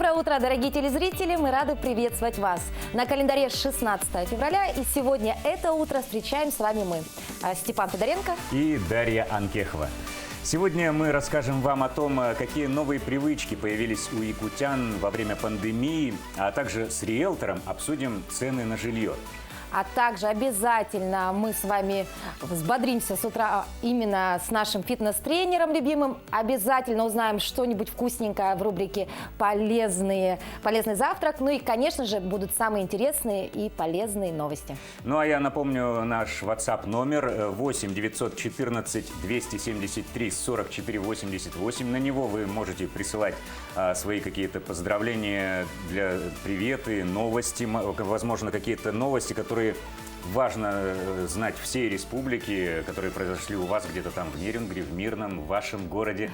Доброе утро, дорогие телезрители! Мы рады приветствовать вас. На календаре 16 февраля, и сегодня это утро встречаем с вами мы, Степан Федоренко и Дарья Анкехова. Сегодня мы расскажем вам о том, какие новые привычки появились у якутян во время пандемии, а также с риэлтором обсудим цены на жилье. А также обязательно мы с вами взбодримся с утра именно с нашим фитнес-тренером любимым. Обязательно узнаем что-нибудь вкусненькое в рубрике «Полезный завтрак». Ну и, конечно же, будут самые интересные и полезные новости. Ну а я напомню наш WhatsApp номер 8 914 273 44 88. На него вы можете присылать свои какие-то поздравления, приветы, новости, возможно, какие-то новости, которые важно знать всей республике, которые произошли у вас где-то там в Нерюнгри, в Мирном, в вашем городе.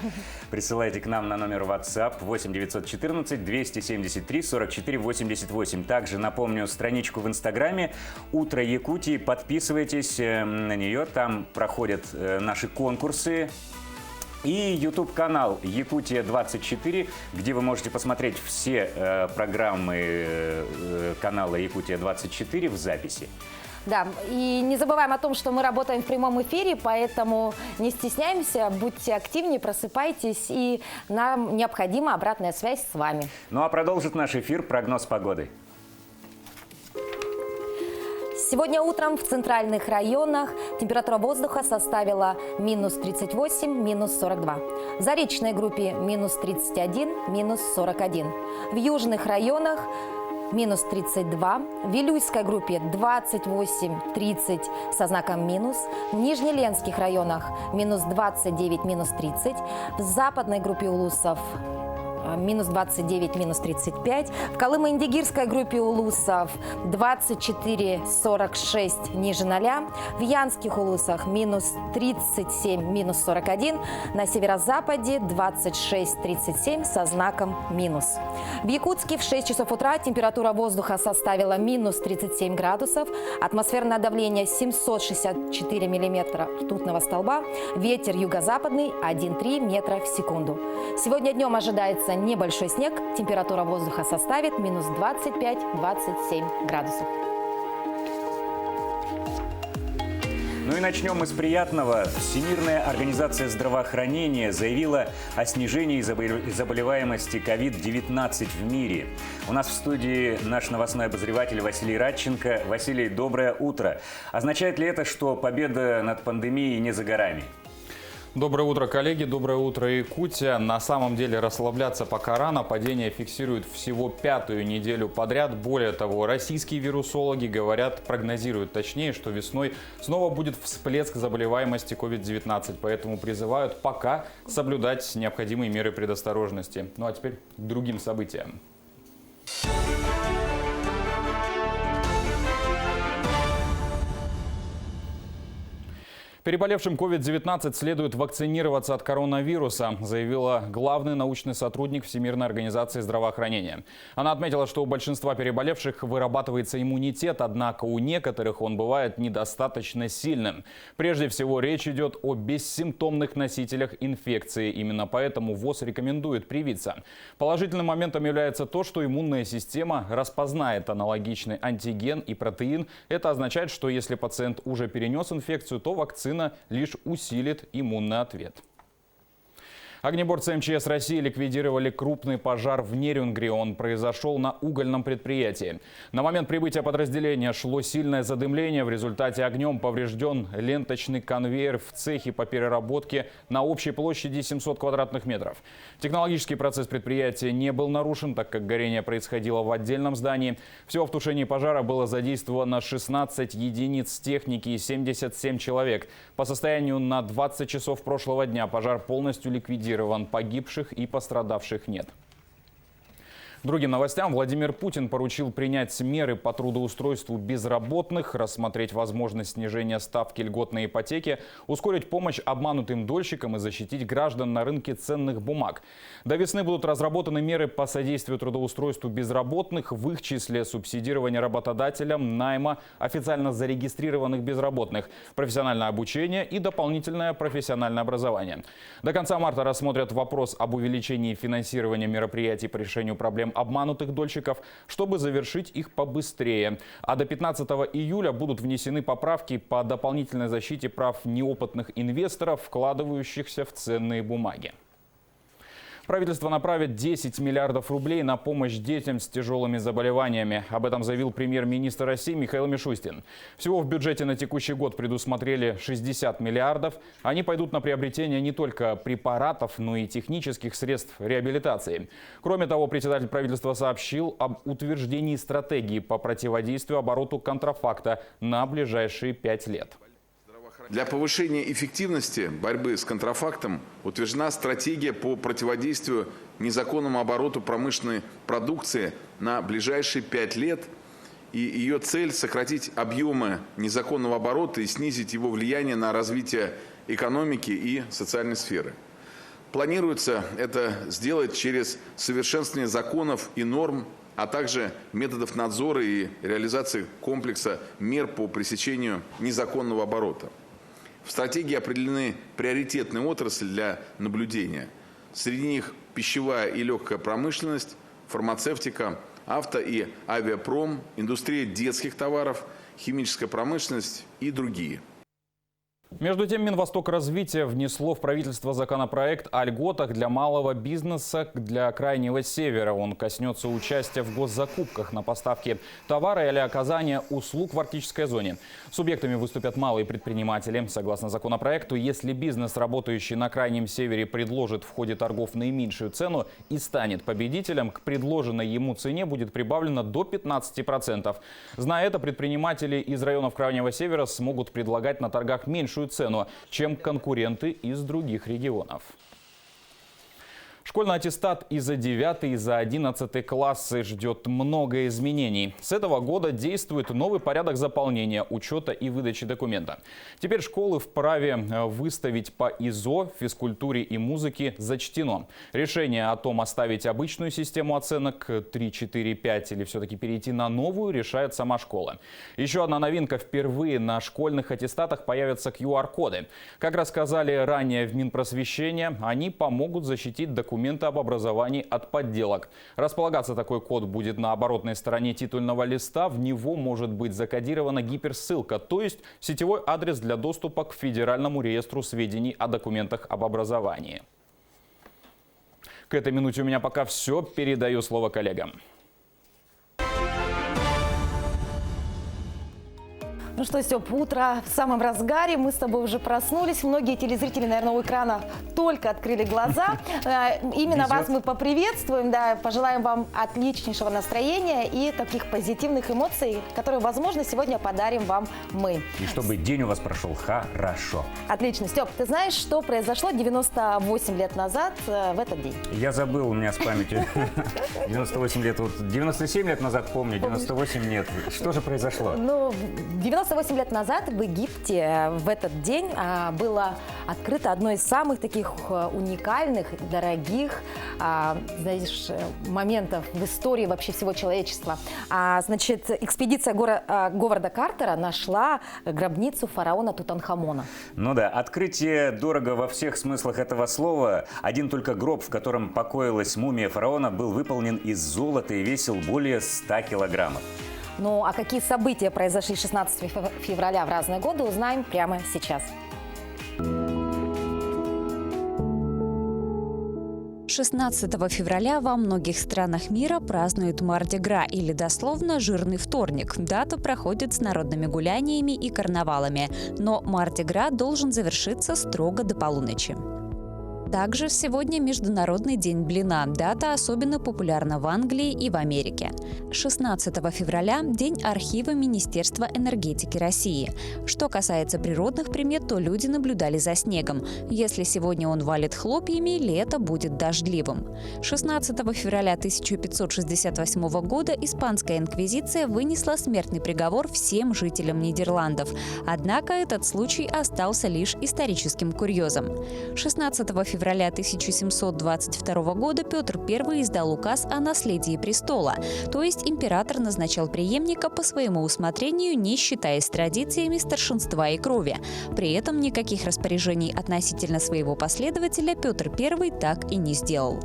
Присылайте к нам на номер WhatsApp 8 914 273 44 88. Также напомню страничку в Инстаграме «Утро Якутии». Подписывайтесь на нее, там проходят наши конкурсы. И YouTube-канал «Якутия-24», где вы можете посмотреть все программы канала «Якутия-24» в записи. Да, и не забываем о том, что мы работаем в прямом эфире, поэтому не стесняемся, будьте активнее, просыпайтесь, и нам необходима обратная связь с вами. Ну а продолжит наш эфир прогноз погоды. Сегодня утром в центральных районах температура воздуха составила минус 38, минус 42. В Заречной группе минус 31, минус 41. В южных районах минус 32. В Вилюйской группе 28, 30 со знаком минус. В Нижнеленских районах минус 29, минус 30. В западной группе улусов минус 29, минус 35. В Колымо-Индигирской группе улусов 24, 46 ниже 0. В Янских улусах минус 37, минус 41. На северо-западе 26, 37 со знаком минус. В Якутске в 6 часов утра температура воздуха составила минус 37 градусов. Атмосферное давление 764 миллиметра ртутного столба. Ветер юго-западный 1,3 метра в секунду. Сегодня днем ожидается небольшой снег, температура воздуха составит минус 25-27 градусов. Ну и начнем мы с приятного. Всемирная организация здравоохранения заявила о снижении заболеваемости COVID-19 в мире. У нас в студии наш новостной обозреватель Василий Радченко. Василий, доброе утро. Означает ли это, что победа над пандемией не за горами? Доброе утро, коллеги. Доброе утро, Якутия. На самом деле расслабляться пока рано. Падение фиксируют всего 5-ю неделю подряд. Более того, российские вирусологи прогнозируют точнее, что весной снова будет всплеск заболеваемости COVID-19. Поэтому призывают пока соблюдать необходимые меры предосторожности. Ну а теперь к другим событиям. Переболевшим COVID-19 следует вакцинироваться от коронавируса, заявила главный научный сотрудник Всемирной организации здравоохранения. Она отметила, что у большинства переболевших вырабатывается иммунитет, однако у некоторых он бывает недостаточно сильным. Прежде всего, речь идет о бессимптомных носителях инфекции. Именно поэтому ВОЗ рекомендует привиться. Положительным моментом является то, что иммунная система распознает аналогичный антиген и протеин. Это означает, что если пациент уже перенес инфекцию, то вакцина лишь усилит иммунный ответ. Огнеборцы МЧС России ликвидировали крупный пожар в Нерюнгри. Он произошел на угольном предприятии. На момент прибытия подразделения шло сильное задымление. В результате огнем поврежден ленточный конвейер в цехе по переработке на общей площади 700 квадратных метров. Технологический процесс предприятия не был нарушен, так как горение происходило в отдельном здании. Всего в тушении пожара было задействовано 16 единиц техники и 77 человек. По состоянию на 20 часов прошлого дня пожар полностью ликвидирован. Погибших и пострадавших нет. К другим новостям. Владимир Путин поручил принять меры по трудоустройству безработных, рассмотреть возможность снижения ставки льготной ипотеки, ускорить помощь обманутым дольщикам и защитить граждан на рынке ценных бумаг. До весны будут разработаны меры по содействию трудоустройству безработных, в их числе субсидирование работодателям, найма официально зарегистрированных безработных, профессиональное обучение и дополнительное профессиональное образование. До конца марта рассмотрят вопрос об увеличении финансирования мероприятий по решению проблем усилиям обманутых дольщиков, чтобы завершить их побыстрее. А до 15 июля будут внесены поправки по дополнительной защите прав неопытных инвесторов, вкладывающихся в ценные бумаги. Правительство направит 10 миллиардов рублей на помощь детям с тяжелыми заболеваниями. Об этом заявил премьер-министр России Михаил Мишустин. Всего в бюджете на текущий год предусмотрели 60 миллиардов. Они пойдут на приобретение не только препаратов, но и технических средств реабилитации. Кроме того, председатель правительства сообщил об утверждении стратегии по противодействию обороту контрафакта на ближайшие 5 лет. Для повышения эффективности борьбы с контрафактом утверждена стратегия по противодействию незаконному обороту промышленной продукции на ближайшие 5 лет. И ее цель – сократить объемы незаконного оборота и снизить его влияние на развитие экономики и социальной сферы. Планируется это сделать через совершенствование законов и норм, а также методов надзора и реализации комплекса мер по пресечению незаконного оборота. В стратегии определены приоритетные отрасли для наблюдения. Среди них пищевая и легкая промышленность, фармацевтика, авто- и авиапром, индустрия детских товаров, химическая промышленность и другие. Между тем, Минвостокразвития внесло в правительство законопроект о льготах для малого бизнеса для Крайнего Севера. Он коснется участия в госзакупках на поставки товара или оказания услуг в арктической зоне. Субъектами выступят малые предприниматели. Согласно законопроекту, если бизнес, работающий на Крайнем Севере, предложит в ходе торгов наименьшую цену и станет победителем, к предложенной ему цене будет прибавлено до 15%. Зная это, предприниматели из районов Крайнего Севера смогут предлагать на торгах меньшую цену, чем конкуренты из других регионов. Школьный аттестат и за 9 и за 11 классы ждет много изменений. С этого года действует новый порядок заполнения, учета и выдачи документа. Теперь школы вправе выставить по ИЗО, физкультуре и музыке зачтено. Решение о том, оставить обычную систему оценок 3, 4, 5 или все-таки перейти на новую, решает сама школа. Еще одна новинка: впервые на школьных аттестатах появятся QR-коды. Как рассказали ранее в Минпросвещения, они помогут защитить документы об образовании от подделок. Располагаться такой код будет на оборотной стороне титульного листа. В него может быть закодирована гиперссылка, то есть сетевой адрес для доступа к Федеральному реестру сведений о документах об образовании. К этой минуте у меня пока все. Передаю слово коллегам. Ну что, Степ, утро в самом разгаре, мы с тобой уже проснулись. Многие телезрители, наверное, у экрана только открыли глаза. Именно вас мы поприветствуем, да, пожелаем вам отличнейшего настроения и таких позитивных эмоций, которые, возможно, сегодня подарим вам мы. И чтобы день у вас прошел хорошо. Отлично. Степ, ты знаешь, что произошло 98 лет назад в этот день? Я забыл, у меня с памятью 98 лет. Вот 97 лет назад помню, 98 нет. Что же произошло? Ну, 98 лет назад в Египте в этот день было открыто одно из самых таких уникальных, дорогих, знаешь, моментов в истории вообще всего человечества. Значит, экспедиция Говарда Картера нашла гробницу фараона Тутанхамона. Ну да, открытие дорого во всех смыслах этого слова. Один только гроб, в котором покоилась мумия фараона, был выполнен из золота и весил более 100 килограммов. Ну, а какие события произошли 16 февраля в разные годы, узнаем прямо сейчас. 16 февраля во многих странах мира празднуют Марди-Гра, или дословно «Жирный вторник». Дата проходит с народными гуляниями и карнавалами, но Марди-Гра должен завершиться строго до полуночи. Также сегодня Международный день блина. Дата особенно популярна в Англии и в Америке. 16 февраля – День архива Министерства энергетики России. Что касается природных примет, то люди наблюдали за снегом. Если сегодня он валит хлопьями, лето будет дождливым. 16 февраля 1568 года испанская инквизиция вынесла смертный приговор всем жителям Нидерландов. Однако этот случай остался лишь историческим курьезом. 16 февраля февраля 1722 года Петр I издал указ о наследии престола, то есть император назначал преемника по своему усмотрению, не считаясь традициями старшинства и крови. При этом никаких распоряжений относительно своего последователя Петр I так и не сделал.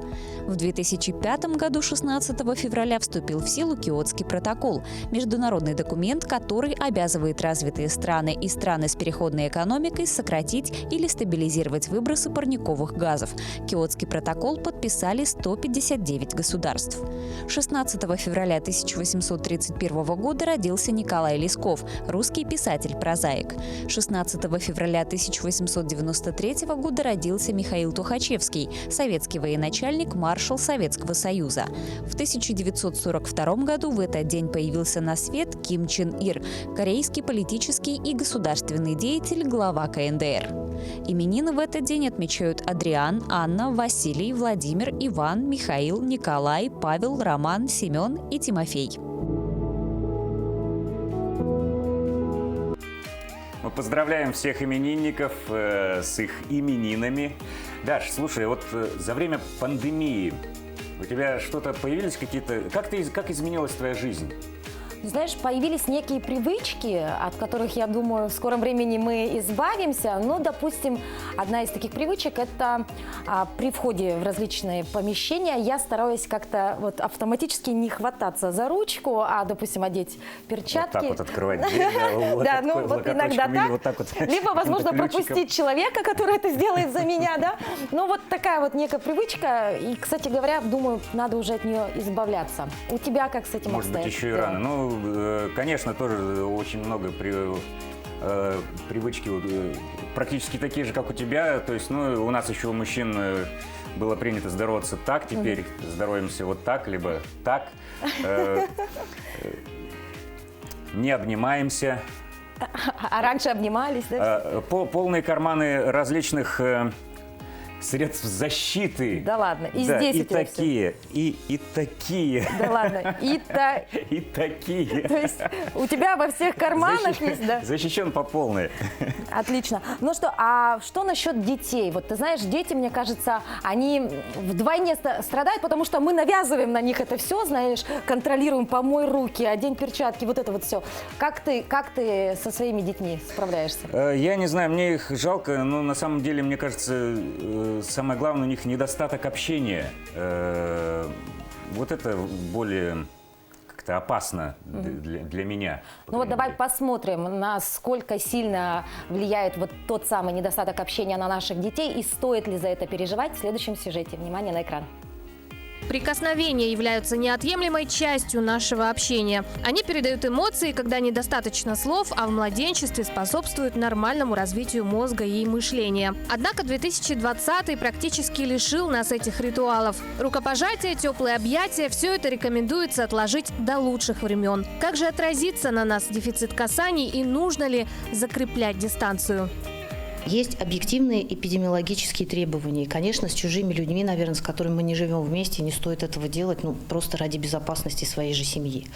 В 2005 году 16 февраля вступил в силу Киотский протокол – международный документ, который обязывает развитые страны и страны с переходной экономикой сократить или стабилизировать выбросы парниковых газов. Киотский протокол подписали 159 государств. 16 февраля 1831 года родился Николай Лесков, русский писатель-прозаик. 16 февраля 1893 года родился Михаил Тухачевский, советский военачальник, маршал Советского Союза. В 1942 году в этот день появился на свет Ким Чен Ир, корейский политический и государственный деятель, глава КНДР. Именины в этот день отмечают Адриан, Анна, Василий, Владимир, Иван, Михаил, Николай, Павел, Роман, Семен и Тимофей. Мы поздравляем всех именинников с их именинами. Даш, слушай, вот за время пандемии у тебя что-то появились какие-то... Как изменилась твоя жизнь? Знаешь, появились некие привычки, от которых, я думаю, в скором времени мы избавимся. Ну, допустим, одна из таких привычек – это при входе в различные помещения я стараюсь как-то вот автоматически не хвататься за ручку, а, допустим, одеть перчатки. Вот так вот открывать дверь. Да, ну вот иногда так. Либо, возможно, пропустить человека, который это сделает за меня, да. Ну, вот такая вот некая привычка. И, кстати говоря, думаю, надо уже от нее избавляться. У тебя как с этим Может быть, еще и рано. Ну, конечно, тоже очень много привычки практически такие же, как у тебя. То есть, ну, у нас еще у мужчин было принято здороваться так, теперь здороваемся вот так, либо так. Не обнимаемся. А раньше обнимались, да? Полные карманы различных средств защиты. Да ладно, и да, здесь и у тебя такие, и такие. Да ладно, и такие. То есть у тебя во всех карманах есть, да? Защищен по полной. Отлично. Ну что, а что насчет детей? Вот ты знаешь, дети, мне кажется, они вдвойне страдают, потому что мы навязываем на них это все, знаешь, контролируем, помой руки, одень перчатки, вот это вот все. Как ты со своими детьми справляешься? Я не знаю, мне их жалко, но на самом деле, мне кажется, самое главное у них недостаток общения. Вот это более как-то опасно для меня. Ну вот давай посмотрим, насколько сильно влияет вот тот самый недостаток общения на наших детей и стоит ли за это переживать в следующем сюжете. Внимание на экран. Прикосновения являются неотъемлемой частью нашего общения. Они передают эмоции, когда недостаточно слов, а в младенчестве способствуют нормальному развитию мозга и мышления. Однако 2020 практически лишил нас этих ритуалов. Рукопожатие, теплые объятия – все это рекомендуется отложить до лучших времен. Как же отразится на нас дефицит касаний и нужно ли закреплять дистанцию? Есть объективные эпидемиологические требования. И, конечно, с чужими людьми, наверное, с которыми мы не живем вместе, не стоит этого делать, ну, просто ради безопасности своей же семьи.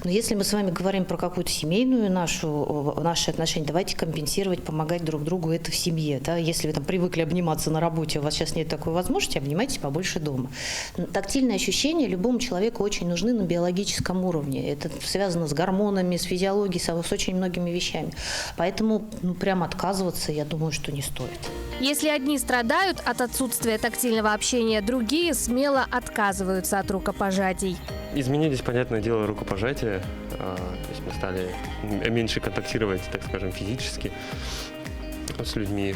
Но если мы с вами говорим про какую-то семейную наши отношения, давайте компенсировать, помогать друг другу это в семье. Да? Если вы там привыкли обниматься на работе, у вас сейчас нет такой возможности, обнимайтесь побольше дома. Тактильные ощущения любому человеку очень нужны на биологическом уровне. Это связано с гормонами, с физиологией, с очень многими вещами. Поэтому прям отказываться, я думаю, что не стоит. Если одни страдают от отсутствия тактильного общения, другие смело отказываются от рукопожатий. Изменились, понятное дело, рукопожатия. То есть мы стали меньше контактировать, так скажем, физически с людьми.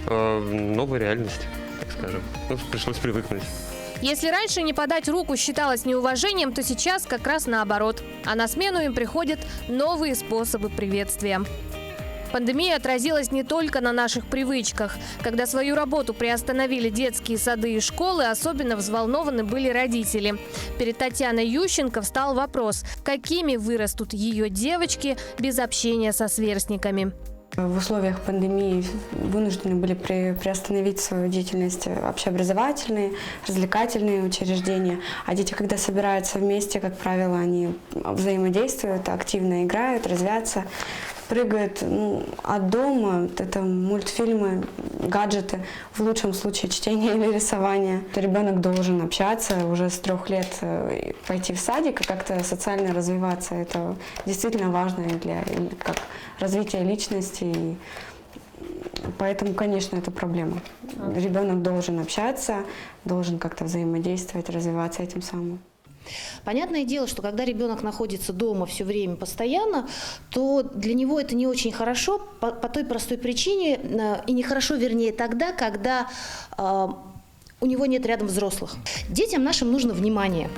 Новая реальность, так скажем. Ну, пришлось привыкнуть. Если раньше не подать руку считалось неуважением, то сейчас как раз наоборот. А на смену им приходят новые способы приветствия. Пандемия отразилась не только на наших привычках. Когда свою работу приостановили детские сады и школы, особенно взволнованы были родители. Перед Татьяной Ющенко встал вопрос, какими вырастут ее девочки без общения со сверстниками. В условиях пандемии вынуждены были приостановить свою деятельность общеобразовательные, развлекательные учреждения. А дети, когда собираются вместе, как правило, они взаимодействуют, активно играют, резвятся, прыгают. От дома это мультфильмы, гаджеты, в лучшем случае чтение или рисование. Ребенок должен общаться уже с 3 лет, пойти в садик и как-то социально развиваться. Это действительно важно для как развития личности. И поэтому, конечно, это проблема. Ребенок должен общаться, должен как-то взаимодействовать, развиваться этим самым. Понятное дело, что когда ребенок находится дома все время постоянно, то для него это не очень хорошо по той простой причине, и нехорошо, вернее, тогда, когда у него нет рядом взрослых. Детям нашим нужно внимание.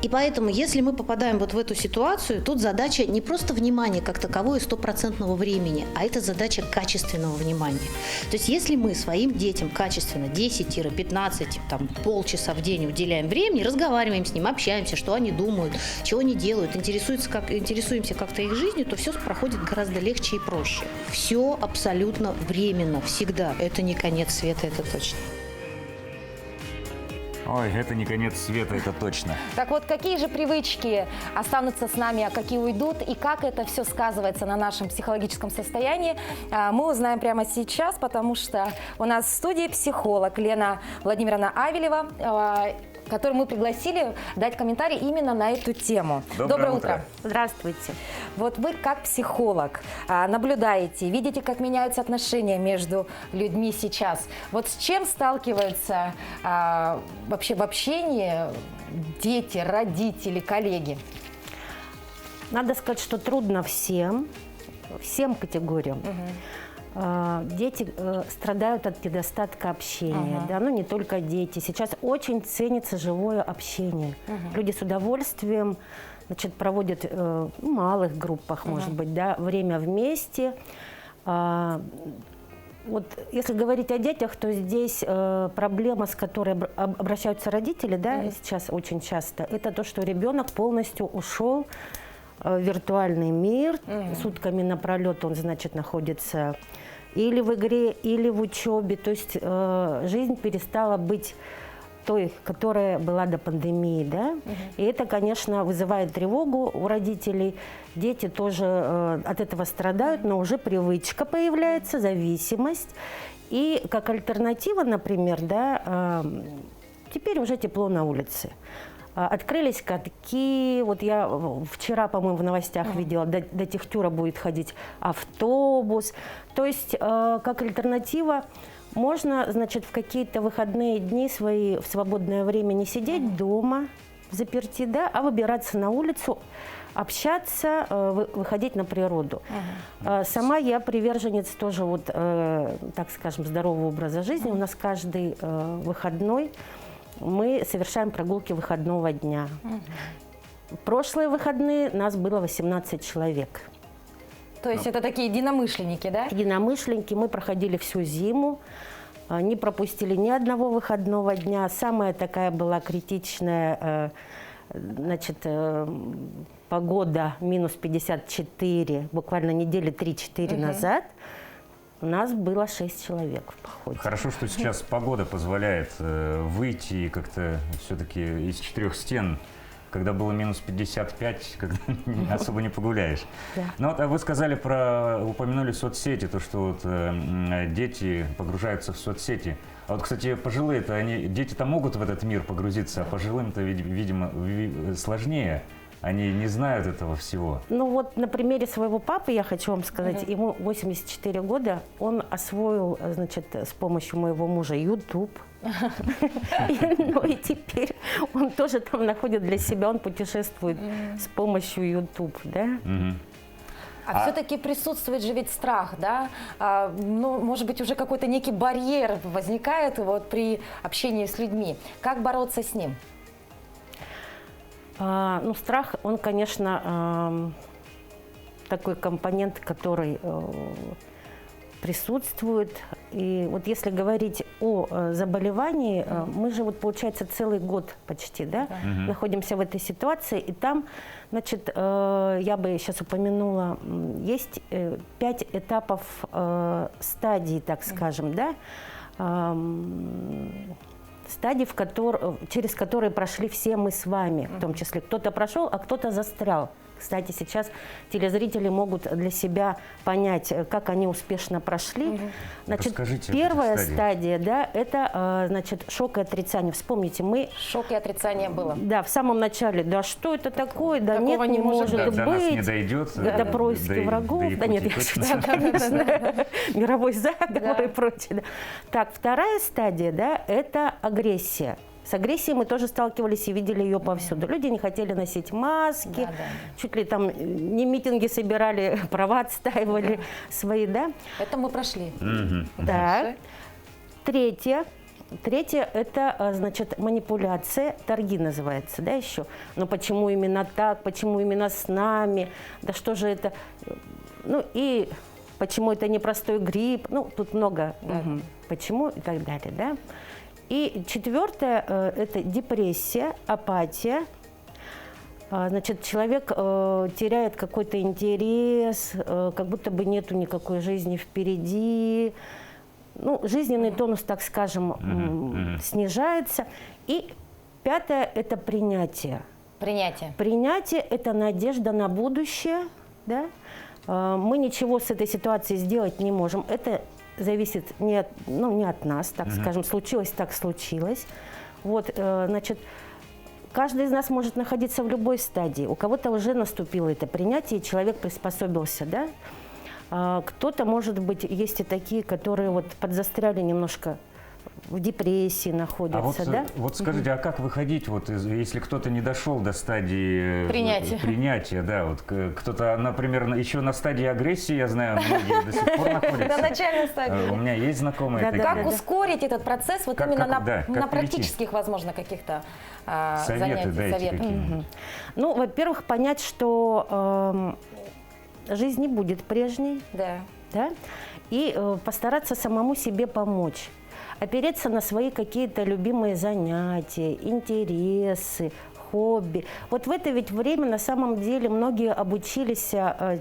И поэтому, если мы попадаем вот в эту ситуацию, тут задача не просто внимания как таковое 100% времени, а это задача качественного внимания. То есть, если мы своим детям качественно 10-15, полчаса в день уделяем времени, разговариваем с ним, общаемся, что они думают, чего они делают, интересуемся как-то их жизнью, то все проходит гораздо легче и проще. Все абсолютно временно, всегда. Это не конец света, это точно. Ой, это не конец света, это точно. Так вот, какие же привычки останутся с нами, а какие уйдут, и как это все сказывается на нашем психологическом состоянии, мы узнаем прямо сейчас, потому что у нас в студии психолог Лена Владимировна Авелева, которую мы пригласили дать комментарий именно на эту тему. Доброе утро. Здравствуйте. Вот вы как психолог наблюдаете, видите, как меняются отношения между людьми сейчас. Вот с чем сталкиваются вообще в общении дети, родители, коллеги? Надо сказать, что трудно всем категориям. Дети страдают от недостатка общения, да, не только дети. Сейчас очень ценится живое общение. Люди с удовольствием, проводят в малых группах, может быть, да, время вместе. Вот если говорить о детях, то здесь проблема, с которой обращаются родители, да, сейчас очень часто, это то, что ребенок полностью ушел в виртуальный мир, сутками напролет он, находится или в игре, или в учебе. То есть жизнь перестала быть той, которая была до пандемии, да? И это, конечно, вызывает тревогу у родителей. Дети тоже от этого страдают, но уже привычка появляется, зависимость. И как альтернатива, например, да, теперь уже тепло на улице. Открылись катки. Вот я вчера, по-моему, в новостях видела, до Техтюра будет ходить автобус. То есть, как альтернатива, можно, в какие-то выходные дни свои в свободное время не сидеть дома, заперти, да, а выбираться на улицу, общаться, выходить на природу. Сама я приверженец тоже, так скажем, здорового образа жизни. У нас каждый выходной мы совершаем прогулки выходного дня. В прошлые выходные нас было 18 человек. То есть это такие единомышленники, да? Единомышленники. Мы проходили всю зиму, не пропустили ни одного выходного дня. Самая такая была критичная, погода минус 54, буквально недели 3-4 назад. У нас было 6 человек в походе. Хорошо, что сейчас погода позволяет выйти как-то все-таки из 4 стен, когда было минус 55, когда особо не погуляешь. Но вы сказали упомянули соцсети, то, что дети погружаются в соцсети. А вот, кстати, пожилые-то, дети-то могут в этот мир погрузиться, а пожилым-то, видимо, сложнее. Они не знают этого всего. На примере своего папы я хочу вам сказать, ему 84 года, он освоил, с помощью моего мужа YouTube. И теперь он тоже там находит для себя, он путешествует с помощью YouTube, да? А все-таки присутствует же ведь страх, да? Может быть, уже какой-то некий барьер возникает при общении с людьми. Как бороться с ним? Страх, он, конечно, такой компонент, который присутствует. И вот если говорить о заболевании, мы же вот, получается, целый год почти, да, находимся в этой ситуации, и там, значит, я бы сейчас упомянула, есть 5 этапов стадий, так скажем, да, стадий, через которые прошли все мы с вами, в том числе. Кто-то прошел, а кто-то застрял. Кстати, сейчас телезрители могут для себя понять, как они успешно прошли. Значит, первая стадия, да, это, значит, шок и отрицание. Вспомните, мы... Шок и отрицание было. Да, в самом начале. Да что это такое? Да такого нет, не может быть. До нас не дойдет. До происки врагов. Да нет, конечно. Мировой заговор и прочее. Так, вторая стадия, да, это агрессия. С агрессией мы тоже сталкивались и видели ее повсюду. Люди не хотели носить маски, чуть ли там не митинги собирали, права отстаивали свои, да? Это мы прошли. Да. Третье это, значит, манипуляция, торги называется, да, еще. Но почему именно так, почему именно с нами, да что же это, ну и почему это не простой грипп, ну тут много, почему и так далее, да. И четвертое – это депрессия, апатия. Значит, человек теряет какой-то интерес, как будто бы нету никакой жизни впереди. Ну, жизненный тонус, так скажем, снижается. И пятое – это принятие. Принятие. Принятие – это надежда на будущее. Да? Мы ничего с этой ситуацией сделать не можем. Это зависит не от нас, так скажем, случилось, так случилось. Вот, значит, каждый из нас может находиться в любой стадии. У кого-то уже наступило это принятие, и человек приспособился, да. Кто-то, может быть, есть и такие, которые вот подзастряли немножко в депрессии находятся, да? Вот скажите, а как выходить, вот, если кто-то не дошел до стадии принятия, да, вот кто-то, например, еще на стадии агрессии, я знаю, многие до сих пор находятся. На начальной стадии. У меня есть знакомые такие. Как ускорить этот процесс вот именно на практических, возможно, каких-то занятиях? Ну, во-первых, понять, что жизнь не будет прежней, да, и постараться самому себе помочь. Опереться на свои какие-то любимые занятия, интересы, хобби. Вот в это ведь время на самом деле многие обучились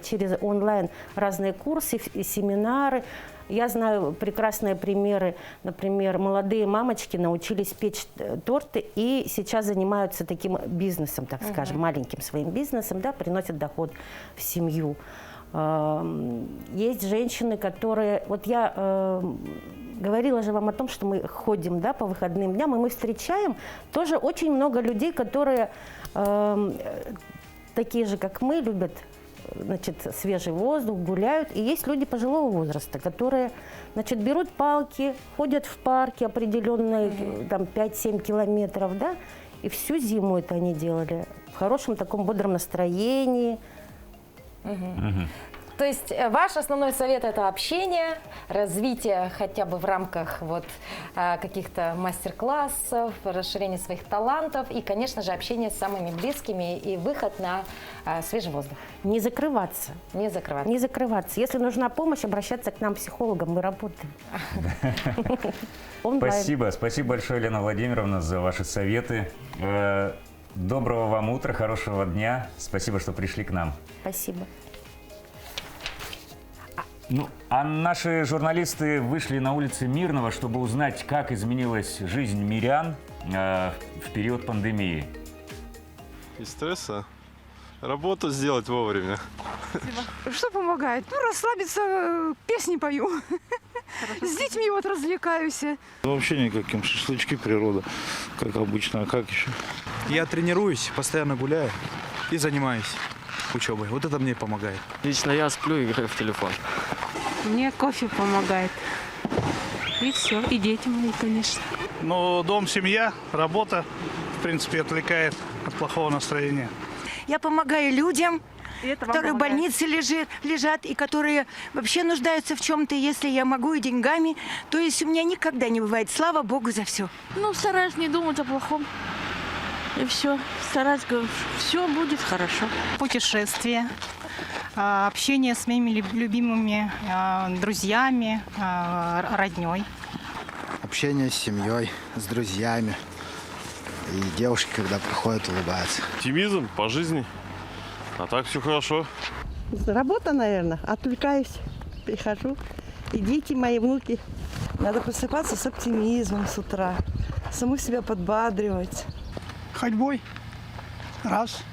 через онлайн разные курсы и семинары. Я знаю прекрасные примеры, например, молодые мамочки научились печь торты и сейчас занимаются таким бизнесом, так скажем, маленьким своим бизнесом, да, приносят доход в семью. Есть женщины, которые... Вот я говорила же вам о том, что мы ходим, да, по выходным дням, и мы встречаем тоже очень много людей, которые такие же, как мы, любят, значит, свежий воздух, гуляют. И есть люди пожилого возраста, которые, значит, берут палки, ходят в парке определенные, там, 5-7 километров, да, и всю зиму это они делали в хорошем таком бодром настроении. То есть ваш основной совет – это общение, развитие хотя бы в рамках вот, каких-то мастер-классов, расширение своих талантов и, конечно же, общение с самыми близкими и выход на свежий воздух. Не закрываться. Не закрываться. Не закрываться. Если нужна помощь, обращаться к нам, психологам, мы работаем. Спасибо. Спасибо большое, Елена Владимировна, за ваши советы. Доброго вам утра, хорошего дня. Спасибо, что пришли к нам. Спасибо. Ну, а наши журналисты вышли на улицы Мирного, чтобы узнать, как изменилась жизнь мирян в период пандемии. Из стресса работу сделать вовремя. Спасибо. Что помогает? Ну, расслабиться, песни пою. С детьми вот развлекаюсь. Вообще никаким. Шашлычки, природа, как обычно. А как еще? Я тренируюсь, постоянно гуляю и занимаюсь учебой. Вот это мне помогает. Лично я сплю и играю в телефон. Мне кофе помогает. И все. И дети мои, конечно. Ну, дом, семья, работа, в принципе, отвлекает от плохого настроения. Я помогаю людям, которые в больнице лежат и которые вообще нуждаются в чем-то, если я могу, и деньгами. То есть у меня никогда не бывает. Слава Богу за все. Ну, стараюсь не думать о плохом. И все. Стараюсь, все будет хорошо. Путешествия, общение с моими любимыми друзьями, родней. общение с семьей, с друзьями. И девушки, когда приходят, улыбаются. Оптимизм по жизни. А так все хорошо. Работа, наверное. Отвлекаюсь, прихожу. И дети, мои внуки. Надо просыпаться с оптимизмом с утра. Саму себя подбадривать. Ходьбой. Раз.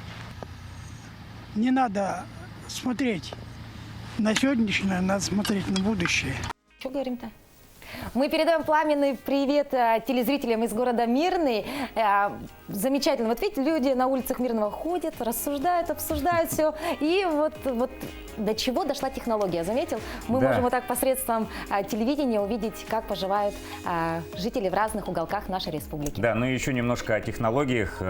Не надо смотреть на сегодняшнее, надо смотреть на будущее. Что говорим-то? Мы передаем пламенный привет телезрителям из города Мирный. Замечательно. Вот видите, люди на улицах Мирного ходят, рассуждают, обсуждают все. И вот до чего дошла технология, заметил? Мы можем вот так посредством телевидения увидеть, как поживают жители в разных уголках нашей республики. Да, ну и еще немножко о технологиях,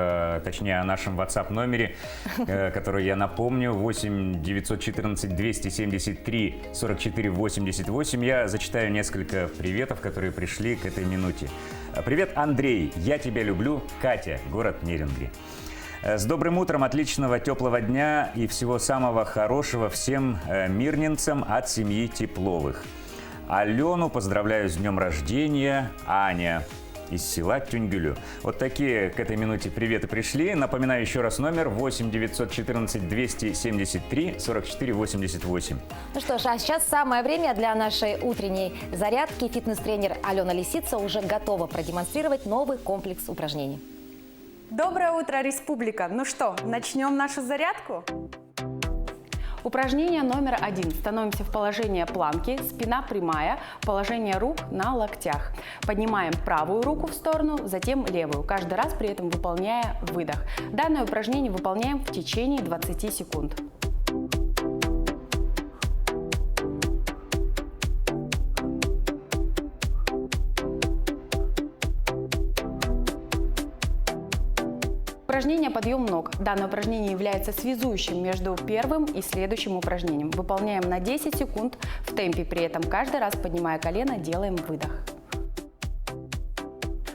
точнее о нашем WhatsApp номере, который я напомню, 8 914 273 44 88. Я зачитаю несколько приветов, которые пришли к этой минуте. Привет, Андрей, я тебя люблю, Катя, город Нерюнгри. С добрым утром, отличного теплого дня и всего самого хорошего всем мирнинцам от семьи Тепловых. Алену поздравляю с днем рождения, Аня из села Тюнгюлю. Вот такие к этой минуте приветы пришли. Напоминаю еще раз номер 8 914 273 44 88. Ну что ж, а сейчас самое время для нашей утренней зарядки. Фитнес-тренер Алена Лисица уже готова продемонстрировать новый комплекс упражнений. Доброе утро, республика! Ну что, начнем нашу зарядку? Упражнение номер 1. Становимся в положение планки, спина прямая, положение рук на локтях. Поднимаем правую руку в сторону, затем левую, каждый раз при этом выполняя выдох. Данное упражнение выполняем в течение 20 секунд. Упражнение «Подъем ног». Данное упражнение является связующим между первым и следующим упражнением. Выполняем на 10 секунд в темпе, при этом каждый раз, поднимая колено, делаем выдох.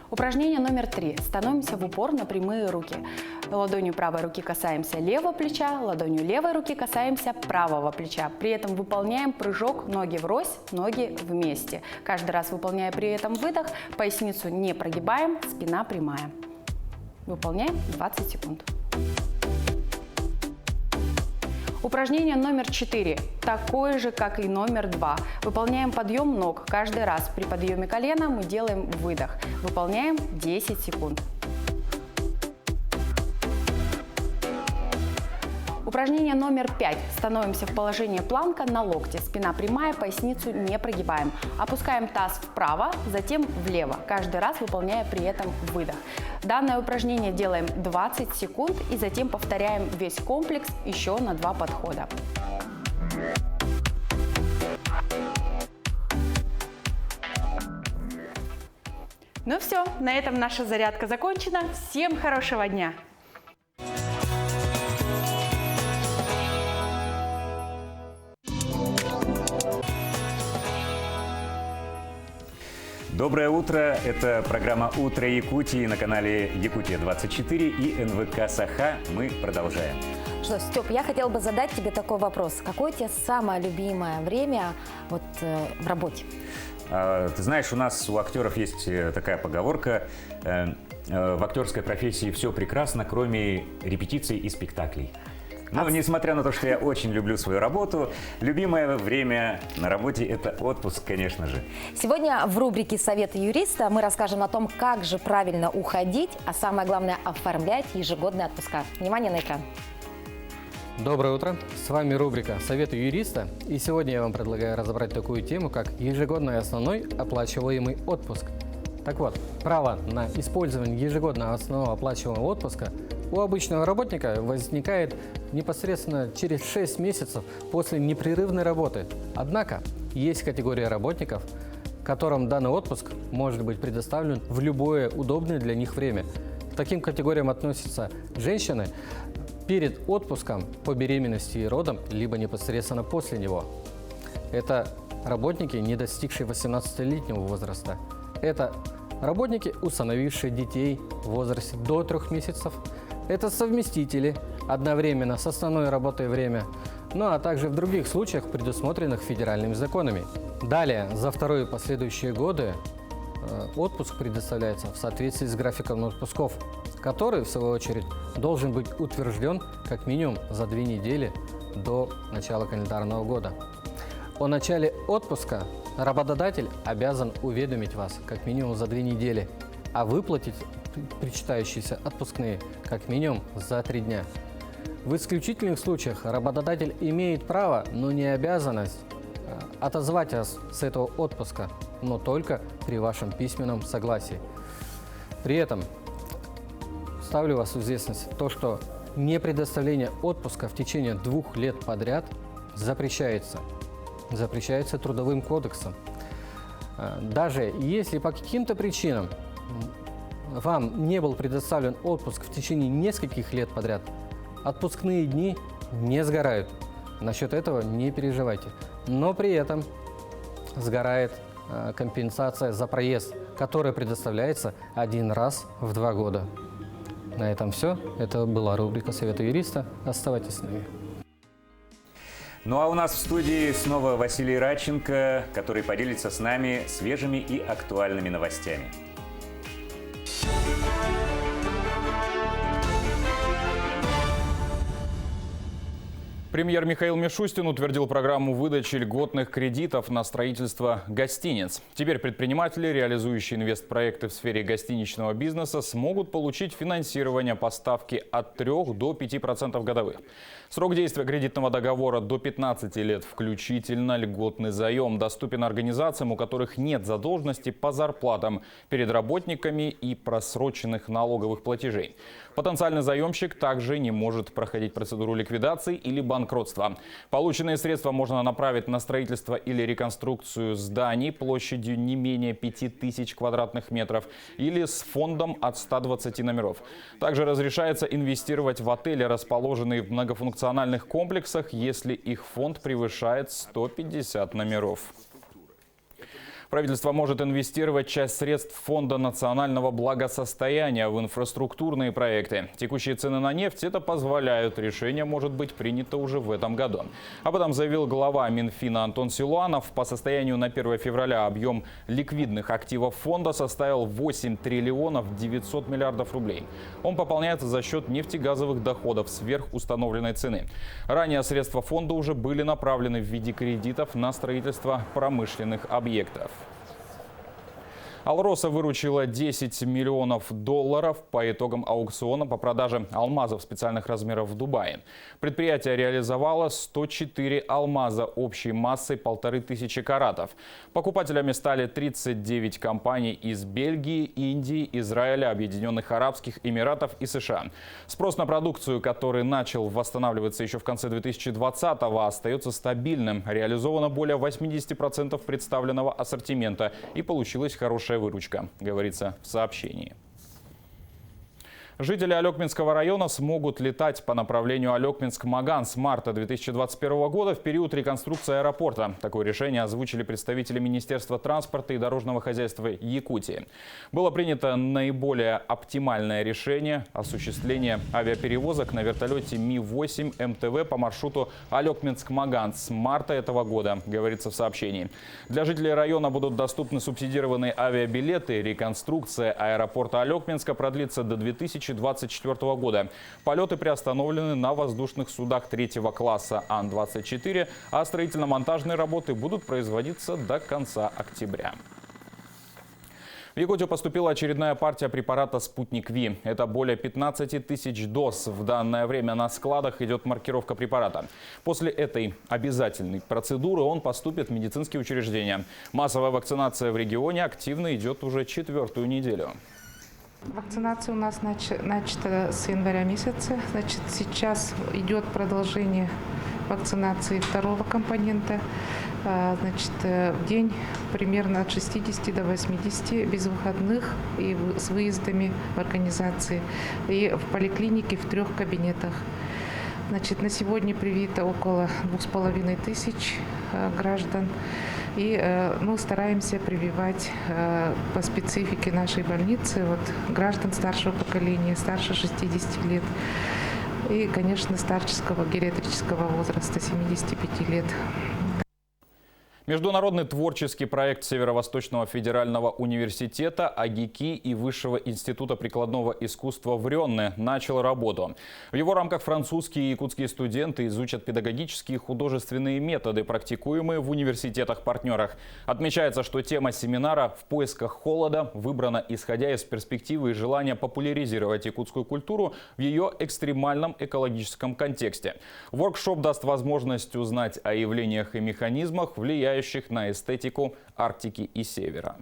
Упражнение номер 3. Становимся в упор на прямые руки. Ладонью правой руки касаемся левого плеча, ладонью левой руки касаемся правого плеча. При этом выполняем прыжок ноги врозь, ноги вместе. Каждый раз, выполняя при этом выдох, поясницу не прогибаем, спина прямая. Выполняем 20 секунд. Упражнение номер 4. Такое же, как и номер 2. Выполняем подъем ног. Каждый раз при подъеме колена мы делаем выдох. Выполняем 10 секунд. Упражнение номер 5. Становимся в положение планка на локте. Спина прямая, поясницу не прогибаем. Опускаем таз вправо, затем влево. Каждый раз выполняя при этом выдох. Данное упражнение делаем 20 секунд и затем повторяем весь комплекс еще на 2 подхода. Ну все, на этом наша зарядка закончена. Всем хорошего дня! Доброе утро! Это программа «Утро Якутии» на канале Якутия-24 и НВК Саха. Мы продолжаем. Что, Степ, я хотела бы задать тебе такой вопрос. Какое у тебя самое любимое время в работе? Ты знаешь, у нас у актеров есть такая поговорка: в актерской профессии все прекрасно, кроме репетиций и спектаклей. Но несмотря на то, что я очень люблю свою работу, любимое время на работе – это отпуск, конечно же. Сегодня в рубрике «Советы юриста» мы расскажем о том, как же правильно уходить, а самое главное – оформлять ежегодные отпуска. Внимание на экран. Доброе утро! С вами рубрика «Советы юриста». И сегодня я вам предлагаю разобрать такую тему, как ежегодный основной оплачиваемый отпуск. Так вот, право на использование ежегодного основного оплачиваемого отпуска у обычного работника возникает непосредственно через 6 месяцев после непрерывной работы. Однако есть категория работников, которым данный отпуск может быть предоставлен в любое удобное для них время. К таким категориям относятся женщины перед отпуском по беременности и родам, либо непосредственно после него. Это работники, не достигшие 18-летнего возраста. Это работники, усыновившие детей в возрасте до 3 месяцев. Это совместители одновременно с основной работой время, ну а также в других случаях, предусмотренных федеральными законами. Далее, за вторые последующие годы отпуск предоставляется в соответствии с графиком отпусков, который, в свою очередь, должен быть утвержден как минимум за 2 недели до начала календарного года. О начале отпуска работодатель обязан уведомить вас как минимум за 2 недели, а выплатить причитающиеся отпускные как минимум за 3 дня. В исключительных случаях работодатель имеет право, но не обязанность отозвать вас с этого отпуска, но только при вашем письменном согласии. При этом ставлю вас в известность то, что непредоставление отпуска в течение 2 лет подряд запрещается. Запрещается Трудовым кодексом. Даже если по каким-то причинам вам не был предоставлен отпуск в течение нескольких лет подряд, отпускные дни не сгорают. Насчет этого не переживайте. Но при этом сгорает компенсация за проезд, которая предоставляется 1 раз в 2 года. На этом все. Это была рубрика «Советы юриста». Оставайтесь с нами. Ну а у нас в студии снова Василий Радченко, который поделится с нами свежими и актуальными новостями. Премьер Михаил Мишустин утвердил программу выдачи льготных кредитов на строительство гостиниц. Теперь предприниматели, реализующие инвестпроекты в сфере гостиничного бизнеса, смогут получить финансирование по ставке от 3 до 5% годовых. Срок действия кредитного договора до 15 лет включительно. Льготный заем доступен организациям, у которых нет задолженности по зарплатам перед работниками и просроченных налоговых платежей. Потенциальный заемщик также не может проходить процедуру ликвидации или банкротства. Полученные средства можно направить на строительство или реконструкцию зданий площадью не менее 5000 квадратных метров или с фондом от 120 номеров. Также разрешается инвестировать в отели, расположенные в многофункциональных комплексах, если их фонд превышает 150 номеров. Правительство может инвестировать часть средств Фонда национального благосостояния в инфраструктурные проекты. Текущие цены на нефть это позволяют. Решение может быть принято уже в этом году. Об этом заявил глава Минфина Антон Силуанов. По состоянию на 1 февраля объем ликвидных активов фонда составил 8 триллионов 900 миллиардов рублей. Он пополняется за счет нефтегазовых доходов сверх установленной цены. Ранее средства фонда уже были направлены в виде кредитов на строительство промышленных объектов. Алроса выручила $10 миллионов по итогам аукциона по продаже алмазов специальных размеров в Дубае. Предприятие реализовало 104 алмаза общей массой 1500 каратов. Покупателями стали 39 компаний из Бельгии, Индии, Израиля, Объединенных Арабских Эмиратов и США. Спрос на продукцию, который начал восстанавливаться еще в конце 2020-го, остается стабильным. Реализовано более 80% представленного ассортимента и получилась хорошая выручка, говорится в сообщении. Жители Алекминского района смогут летать по направлению Алекминск-Маган с марта 2021 года в период реконструкции аэропорта. Такое решение озвучили представители Министерства транспорта и дорожного хозяйства Якутии. Было принято наиболее оптимальное решение – осуществление авиаперевозок на вертолете Ми-8 МТВ по маршруту Алекминск-Маган с марта этого года, говорится в сообщении. Для жителей района будут доступны субсидированные авиабилеты. Реконструкция аэропорта Алекминска продлится до 2024 года. Полеты приостановлены на воздушных судах 3-го класса Ан-24, а строительно-монтажные работы будут производиться до конца октября. В Якутию поступила очередная партия препарата «Спутник Ви». Это более 15 тысяч доз. В данное время на складах идет маркировка препарата. После этой обязательной процедуры он поступит в медицинские учреждения. Массовая вакцинация в регионе активно идет уже 4-ю неделю. Вакцинация у нас начата с января месяца. Значит, сейчас идет продолжение вакцинации 2-го компонента. Значит, в день примерно от 60 до 80 без выходных и с выездами в организации. И в поликлинике в 3 кабинетах. Значит, на сегодня привито около 2500 граждан. И стараемся прививать по специфике нашей больницы граждан старшего поколения, старше 60 лет. И, конечно, старческого гериатрического возраста 75 лет. Международный творческий проект Северо-Восточного федерального университета АГИКИ и Высшего института прикладного искусства в Рённе начал работу. В его рамках французские и якутские студенты изучат педагогические и художественные методы, практикуемые в университетах-партнерах. Отмечается, что тема семинара «В поисках холода» выбрана исходя из перспективы и желания популяризировать якутскую культуру в ее экстремальном экологическом контексте. Воркшоп даст возможность узнать о явлениях и механизмах, влияющих на эстетику Арктики и Севера.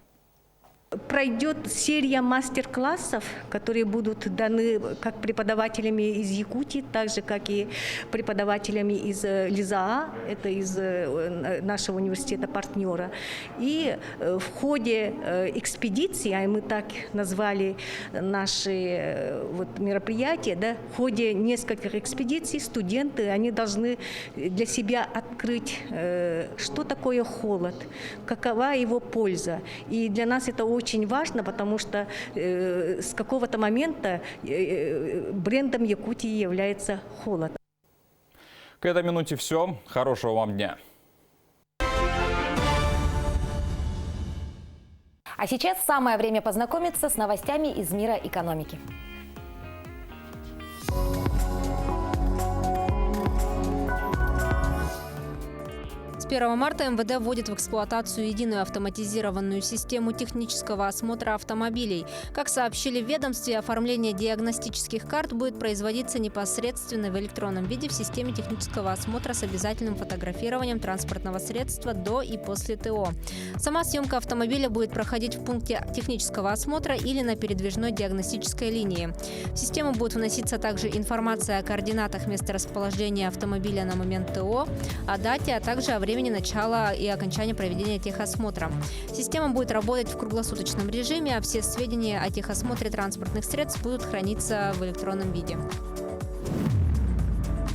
Пройдет серия мастер-классов, которые будут даны как преподавателями из Якутии, так же, как и преподавателями из ЛИЗАА, это из нашего университета-партнера. И в ходе экспедиции, а мы так назвали наши мероприятия, да, в ходе нескольких экспедиций студенты, они должны для себя открыть, что такое холод, какова его польза. И для нас это очень важно, потому что с какого-то момента брендом Якутии является холод. К этой минуте все. Хорошего вам дня. А сейчас самое время познакомиться с новостями из мира экономики. С 1 марта МВД вводит в эксплуатацию единую автоматизированную систему технического осмотра автомобилей. Как сообщили в ведомстве, оформление диагностических карт будет производиться непосредственно в электронном виде в системе технического осмотра с обязательным фотографированием транспортного средства до и после ТО. Сама съемка автомобиля будет проходить в пункте технического осмотра или на передвижной диагностической линии. В систему будет вноситься также информация о координатах месторасположения автомобиля на момент ТО, о дате, а также о времени начала и окончания проведения техосмотра. Система будет работать в круглосуточном режиме, а все сведения о техосмотре транспортных средств будут храниться в электронном виде.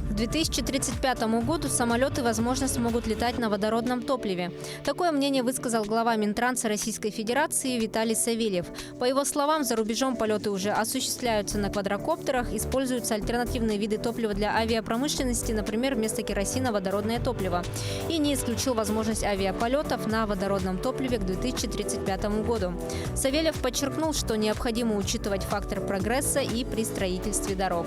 К 2035 году самолеты, возможно, смогут летать на водородном топливе. Такое мнение высказал глава Минтранса Российской Федерации Виталий Савельев. По его словам, за рубежом полеты уже осуществляются на квадрокоптерах, используются альтернативные виды топлива для авиапромышленности, например, вместо керосина водородное топливо. И не исключил возможность авиаполетов на водородном топливе к 2035 году. Савельев подчеркнул, что необходимо учитывать фактор прогресса и при строительстве дорог.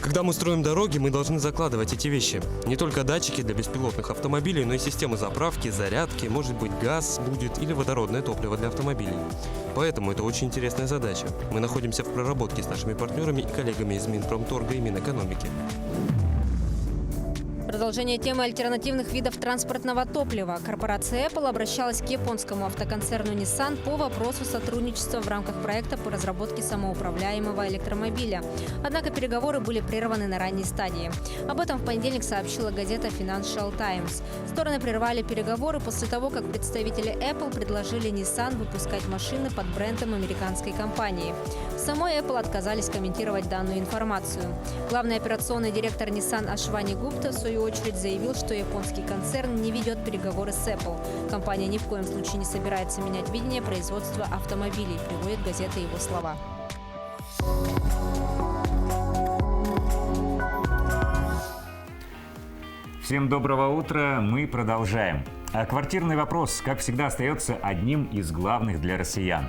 Когда мы строим дороги, мы должны закладывать эти вещи. Не только датчики для беспилотных автомобилей, но и системы заправки, зарядки, может быть газ будет или водородное топливо для автомобилей. Поэтому это очень интересная задача. Мы находимся в проработке с нашими партнерами и коллегами из Минпромторга и Минэкономики. Продолжение темы альтернативных видов транспортного топлива. Корпорация Apple обращалась к японскому автоконцерну Nissan по вопросу сотрудничества в рамках проекта по разработке самоуправляемого электромобиля. Однако переговоры были прерваны на ранней стадии. Об этом в понедельник сообщила газета Financial Times. Стороны прервали переговоры после того, как представители Apple предложили Nissan выпускать машины под брендом американской компании. Самой Apple отказались комментировать данную информацию. Главный операционный директор Nissan Ашвани Гупта в свою очередь заявил, что японский концерн не ведет переговоры с Apple. Компания ни в коем случае не собирается менять видение производства автомобилей, приводит газета его слова. Всем доброго утра, мы продолжаем. А квартирный вопрос, как всегда, остается одним из главных для россиян.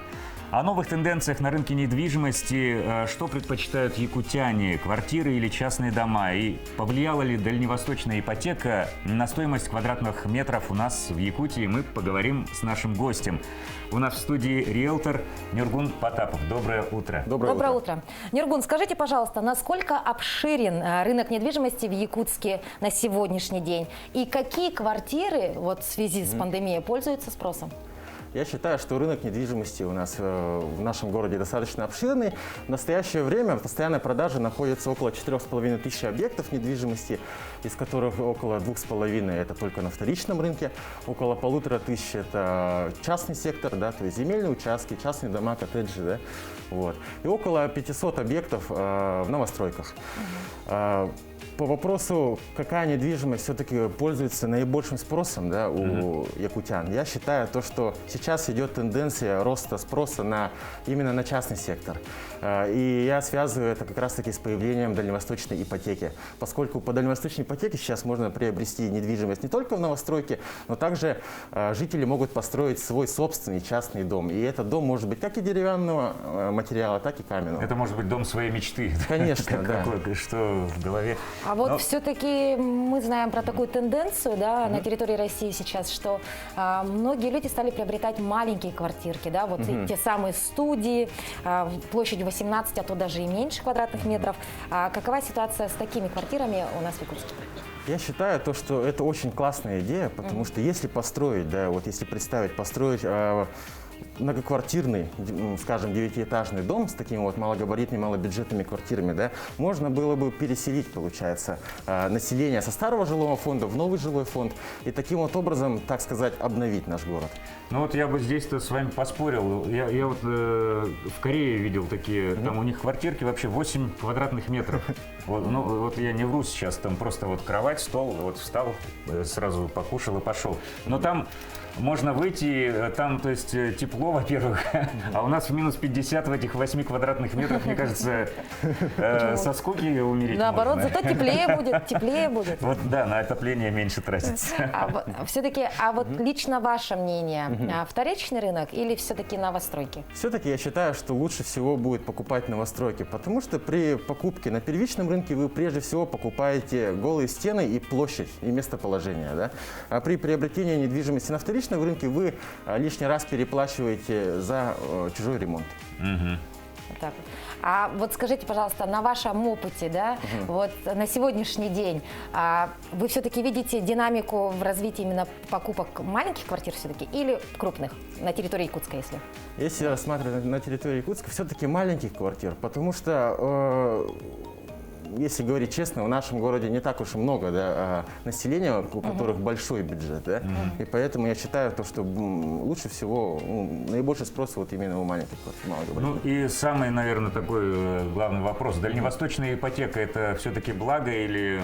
О новых тенденциях на рынке недвижимости, что предпочитают якутяне, квартиры или частные дома, и повлияла ли дальневосточная ипотека на стоимость квадратных метров у нас в Якутии, мы поговорим с нашим гостем. У нас в студии риэлтор Нюргун Потапов. Доброе утро. Доброе утро. Нюргун, скажите, пожалуйста, насколько обширен рынок недвижимости в Якутске на сегодняшний день? И какие квартиры в связи с пандемией пользуются спросом? Я считаю, что рынок недвижимости у нас в нашем городе достаточно обширный. В настоящее время в постоянной продаже находится около 4500 объектов недвижимости, из которых около 2500 это только на вторичном рынке, около 1500 это частный сектор, да, то есть земельные участки, частные дома, коттеджи, да, вот. И около 500 объектов в новостройках. По вопросу, какая недвижимость все-таки пользуется наибольшим спросом, да, у якутян, я считаю то, что сейчас идет тенденция роста спроса именно на частный сектор. И я связываю это как раз-таки с появлением дальневосточной ипотеки. Поскольку по дальневосточной ипотеке сейчас можно приобрести недвижимость не только в новостройке, но также жители могут построить свой собственный частный дом. И этот дом может быть как и деревянного материала, так и каменного. Это может быть дом своей мечты. Конечно, да. Что в голове. А вот все-таки мы знаем про такую тенденцию, да, на территории России сейчас, что многие люди стали приобретать маленькие квартирки, да, вот те самые студии, площадью 18, а то даже и меньше квадратных метров. Какова ситуация с такими квартирами у нас в Якутске? Я считаю, что это очень классная идея, потому что если построить, да, вот если представить, построить многоквартирный, скажем, 9-этажный дом с такими вот малогабаритными, малобюджетными квартирами, да, можно было бы переселить, получается, население со старого жилого фонда в новый жилой фонд и таким вот образом, так сказать, обновить наш город. Ну вот я бы здесь-то с вами поспорил. Я вот в Корее видел такие, там у них квартирки вообще 8 квадратных метров. Вот, ну вот я не вру сейчас, там просто вот кровать, стол, вот встал, сразу покушал и пошел. Но там можно выйти, там, то есть, тепло, во-первых, а у нас в минус 50 в этих 8 квадратных метрах, мне кажется, со скуки умереть наоборот, можно. зато теплее будет. Вот да, на отопление меньше тратится. Все-таки, вот лично ваше мнение, вторичный рынок или все-таки новостройки? Все-таки я считаю, что лучше всего будет покупать новостройки, потому что при покупке на первичном рынке вы прежде всего покупаете голые стены и площадь, и местоположение, да? А при приобретении недвижимости на вторичном рынке вы лишний раз переплачиваете за чужой ремонт. Так. А вот скажите, пожалуйста, на вашем опыте, да, вот на сегодняшний день, вы все-таки видите динамику в развитии именно покупок маленьких квартир все-таки или крупных на территории Якутска, если? Если рассматривать на территории Якутска, все-таки маленьких квартир, потому что если говорить честно, в нашем городе не так уж и много населения, у которых большой бюджет. Да? И поэтому я считаю, что лучше всего наибольший спрос вот именно у маленьких квартир. Ну и самый, наверное, такой главный вопрос. Дальневосточная ипотека – это все-таки благо или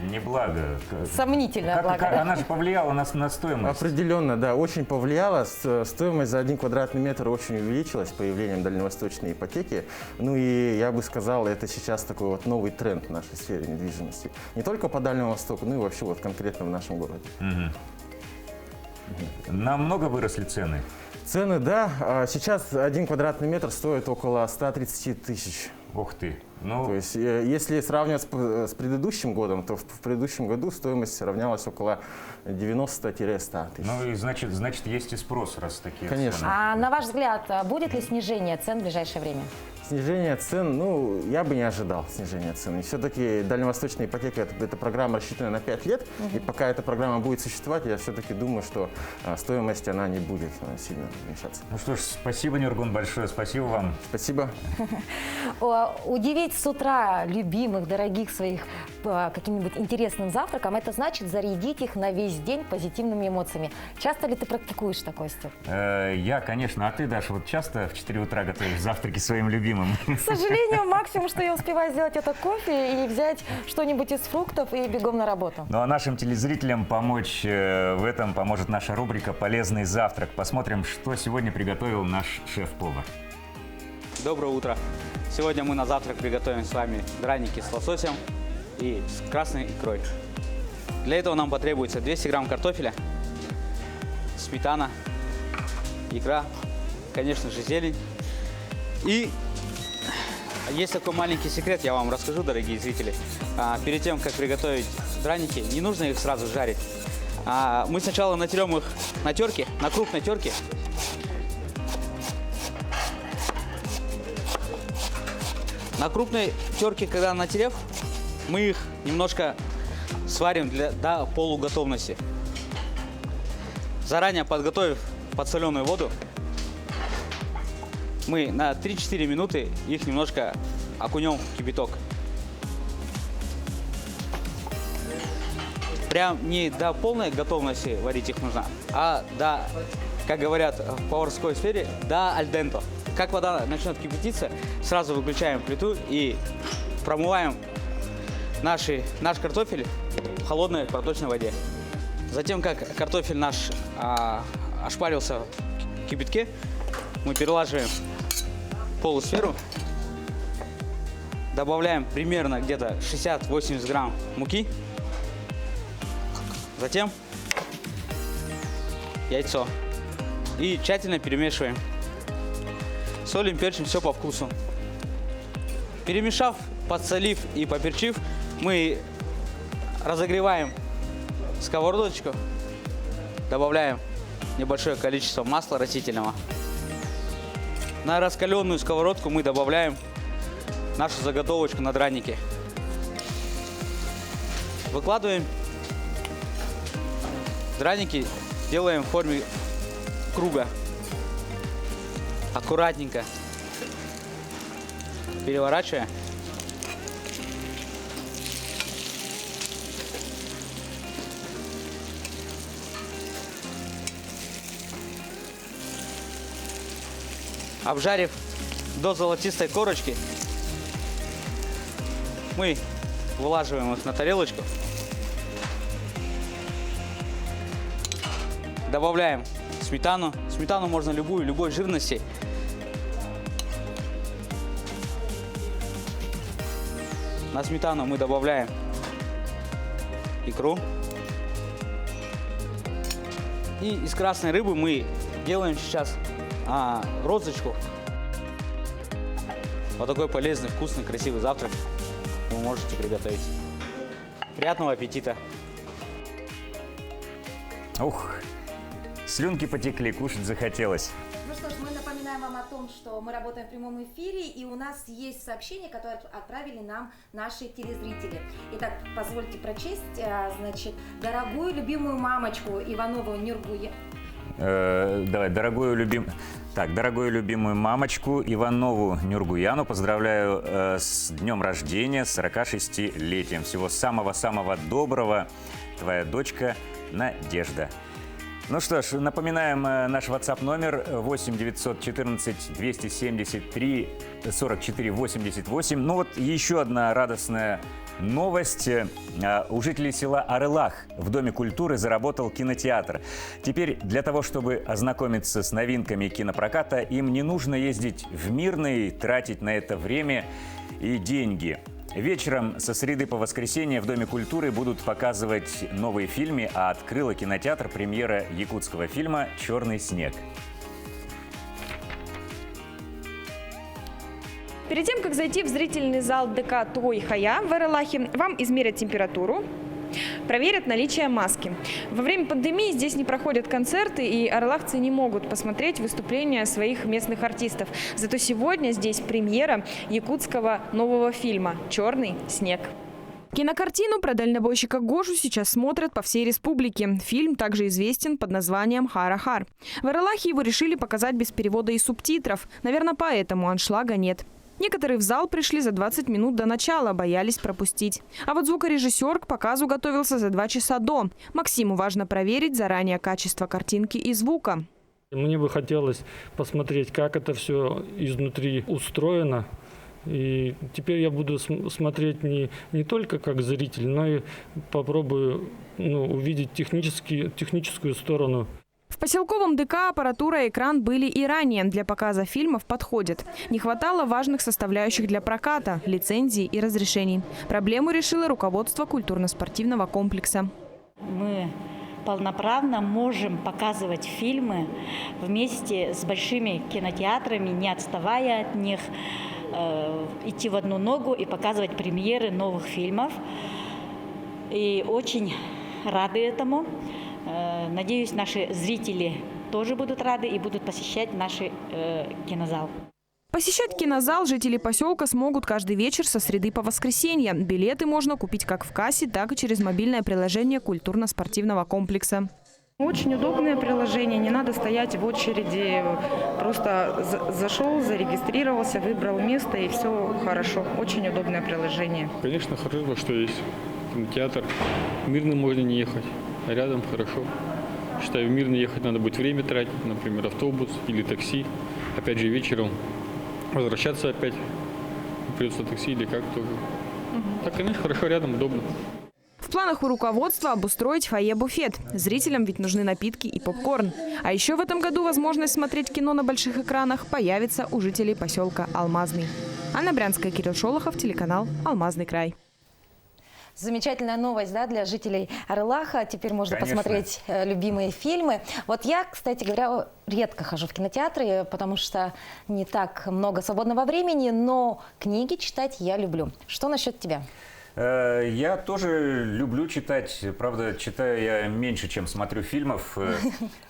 не благо? Сомнительное благо. Она же повлияла на стоимость. Определенно, да, очень повлияла. Стоимость за 1 квадратный метр очень увеличилась с появлением дальневосточной ипотеки. Ну и я бы сказал, это сейчас такой вот новый тренд в нашей сфере недвижимости. Не только по Дальнему Востоку, но и вообще вот конкретно в нашем городе. Намного выросли цены? Цены, да. Сейчас 1 квадратный метр стоит около 130 тысяч. Ух ты. Ну... То есть, если сравнивать с предыдущим годом, то в предыдущем году стоимость равнялась около 90-100 тысяч. Ну и значит есть и спрос, раз такие Конечно. цены. А на ваш взгляд, будет ли снижение цен в ближайшее время? Снижение цен, ну, я бы не ожидал снижения цен. Все-таки дальневосточная ипотека – это программа, рассчитанная на 5 лет. И пока эта программа будет существовать, я все-таки думаю, что стоимость она не будет сильно уменьшаться. Ну что ж, спасибо, Нюргун, большое. Спасибо вам. Спасибо. Удивить с утра любимых, дорогих своих каким-нибудь интересным завтраком – это значит зарядить их на весь день позитивными эмоциями. Часто ли ты практикуешь такое, Степ? Я, конечно. А ты, Даша, вот часто в 4 утра готовишь завтраки своим любимым? К сожалению, максимум, что я успеваю сделать, это кофе и взять что-нибудь из фруктов и бегом на работу. Ну а нашим телезрителям помочь в этом поможет наша рубрика «Полезный завтрак». Посмотрим, что сегодня приготовил наш шеф-повар. Доброе утро! Сегодня мы на завтрак приготовим с вами драники с лососем и с красной икрой. Для этого нам потребуется 200 грамм картофеля, сметана, икра, конечно же, зелень. И есть такой маленький секрет, я вам расскажу, дорогие зрители. Перед тем, как приготовить драники, не нужно их сразу жарить. Мы сначала натерем их на терке, на крупной терке. На крупной терке, когда натерев, мы их немножко сварим до полуготовности. Заранее подготовив подсоленную воду, мы на 3-4 минуты их немножко окунем в кипяток. Прям не до полной готовности варить их нужно, а до, как говорят в поварской сфере, до аль денте. Как вода начнет кипятиться, сразу выключаем плиту и промываем наш картофель в холодной проточной воде. Затем, как картофель наш ошпарился в кипятке, мы перелаживаем полусферу, добавляем примерно где-то 60-80 грамм муки, затем яйцо и тщательно перемешиваем. Солим, перчим, все по вкусу. Перемешав, подсолив и поперчив, мы разогреваем сковородочку, добавляем небольшое количество масла растительного. На раскаленную сковородку мы добавляем нашу заготовочку на драники. Выкладываем драники, делаем в форме круга. Аккуратненько переворачивая. Обжарив до золотистой корочки, мы вылаживаем их на тарелочку. Добавляем сметану. Сметану можно любой жирности. На сметану мы добавляем икру. И из красной рыбы мы делаем сейчас розочку. Вот такой полезный, вкусный, красивый завтрак вы можете приготовить. Приятного аппетита! Ух, слюнки потекли, кушать захотелось. Ну что ж, мы напоминаем вам о том, что мы работаем в прямом эфире, и у нас есть сообщение, которое отправили нам наши телезрители. Итак, позвольте прочесть, значит, дорогую любимую мамочку Иванову Нюргуя. Давай, дорогую любимую мамочку Иванову Нюргуяну поздравляю с днем рождения, с 46-летием. Всего самого-самого доброго, твоя дочка Надежда. Ну что ж, напоминаем наш WhatsApp номер 8 914 273 44 88. Ну вот еще одна радостная новость. У жителей села Арылах в Доме культуры заработал кинотеатр. Теперь для того, чтобы ознакомиться с новинками кинопроката, им не нужно ездить в Мирный, тратить на это время и деньги. Вечером со среды по воскресенье в Доме культуры будут показывать новые фильмы, а открыла кинотеатр премьера якутского фильма «Черный снег». Перед тем, как зайти в зрительный зал ДК Туой-Хая в Арылахе, вам измерят температуру, проверят наличие маски. Во время пандемии здесь не проходят концерты, и арылахцы не могут посмотреть выступления своих местных артистов. Зато сегодня здесь премьера якутского нового фильма «Черный снег». Кинокартину про дальнобойщика Гошу сейчас смотрят по всей республике. Фильм также известен под названием «Хара-Хар». В Арылахе его решили показать без перевода и субтитров. Наверное, поэтому аншлага нет. Некоторые в зал пришли за 20 минут до начала, боялись пропустить. А вот звукорежиссер к показу готовился за 2 часа до. Максиму важно проверить заранее качество картинки и звука. Мне бы хотелось посмотреть, как это все изнутри устроено. И теперь я буду смотреть не только как зритель, но и попробую увидеть техническую сторону. В поселковом ДК аппаратура и экран были и ранее. Для показа фильмов подходят. Не хватало важных составляющих для проката – лицензий и разрешений. Проблему решило руководство культурно-спортивного комплекса. Мы полноправно можем показывать фильмы вместе с большими кинотеатрами, не отставая от них, идти в одну ногу и показывать премьеры новых фильмов. И очень рады этому. Надеюсь, наши зрители тоже будут рады и будут посещать наш кинозал. Посещать кинозал жители поселка смогут каждый вечер со среды по воскресенье. Билеты можно купить как в кассе, так и через мобильное приложение культурно-спортивного комплекса. Очень удобное приложение, не надо стоять в очереди. Просто зашел, зарегистрировался, выбрал место и все хорошо. Очень удобное приложение. Конечно, хорошо, что есть кинотеатр. В Мирный можно не ехать, а рядом хорошо. Считаю, в Мирный ехать надо будет время тратить, например, автобус или такси. Опять же, вечером возвращаться опять. Придется такси или как тоже. Так, конечно, хорошо рядом, удобно. В планах у руководства обустроить фойе-буфет. Зрителям ведь нужны напитки и попкорн. А еще в этом году возможность смотреть кино на больших экранах появится у жителей поселка Алмазный. Анна Брянская, Кирилл Шолохов, телеканал «Алмазный край». Замечательная новость, да, для жителей Арылаха. Теперь можно Конечно. посмотреть любимые фильмы. Вот я, кстати говоря, редко хожу в кинотеатры, потому что не так много свободного времени, но книги читать я люблю. Что насчет тебя? Я тоже люблю читать. Правда, читаю я меньше, чем смотрю фильмов.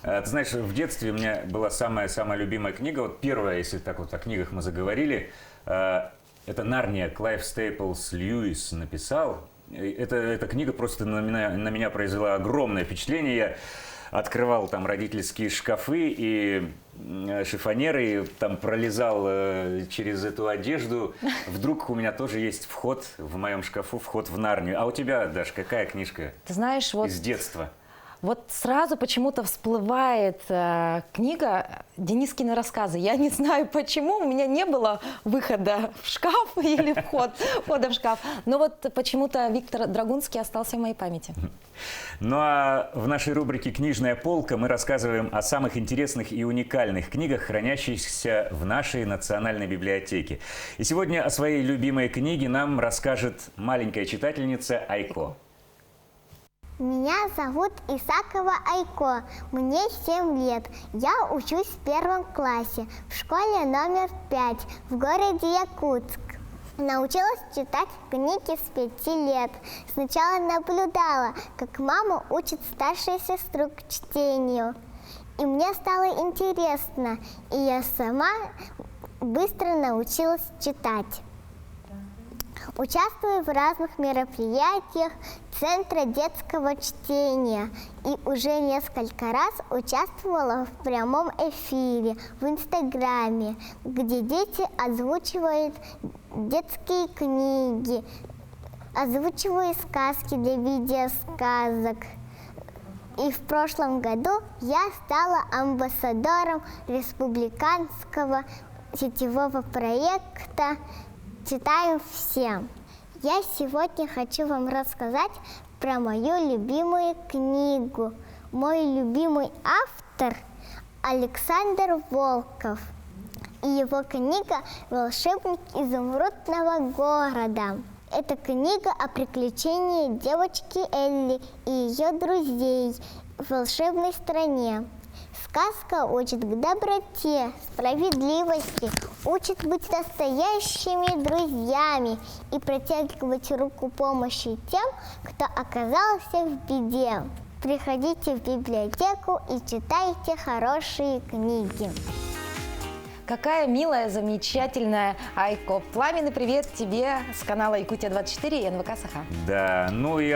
Ты знаешь, в детстве у меня была самая любимая книга. Вот первая, если так вот о книгах мы заговорили, это «Нарния». Клайв Стейплс Льюис написал. Эта книга просто на меня произвела огромное впечатление. Я открывал там родительские шкафы и шифонеры, и там пролезал через эту одежду. Вдруг у меня тоже есть вход в моем шкафу, вход в Нарнию. А у тебя, Даш, какая книжка? Ты знаешь, вот из детства? Вот сразу почему-то всплывает книга Денискины рассказы. Я не знаю почему, у меня не было выхода в шкаф или входа в шкаф. Но вот почему-то Виктор Драгунский остался в моей памяти. Ну а в нашей рубрике «Книжная полка» мы рассказываем о самых интересных и уникальных книгах, хранящихся в нашей национальной библиотеке. И сегодня о своей любимой книге нам расскажет маленькая читательница Айко. Меня зовут Исакова Айко, мне 7 лет. Я учусь в 1 классе в школе номер 5 в городе Якутск. Научилась читать книги с 5 лет. Сначала наблюдала, как мама учит старшую сестру к чтению. И мне стало интересно, и я сама быстро научилась читать. Участвую в разных мероприятиях Центра детского чтения и уже несколько раз участвовала в прямом эфире в Инстаграме, где дети озвучивают детские книги, озвучивают сказки для видеосказок. И в прошлом году я стала амбассадором республиканского сетевого проекта «Читаем всем». Я сегодня хочу вам рассказать про мою любимую книгу. Мой любимый автор Александр Волков. И его книга «Волшебник изумрудного города». Это книга о приключении девочки Элли и ее друзей в волшебной стране. Сказка учит к доброте, справедливости, учит быть настоящими друзьями и протягивать руку помощи тем, кто оказался в беде. Приходите в библиотеку и читайте хорошие книги. Какая милая, замечательная Айко. Пламенный привет тебе с канала Якутия-24 и НВК Саха. Да, ну и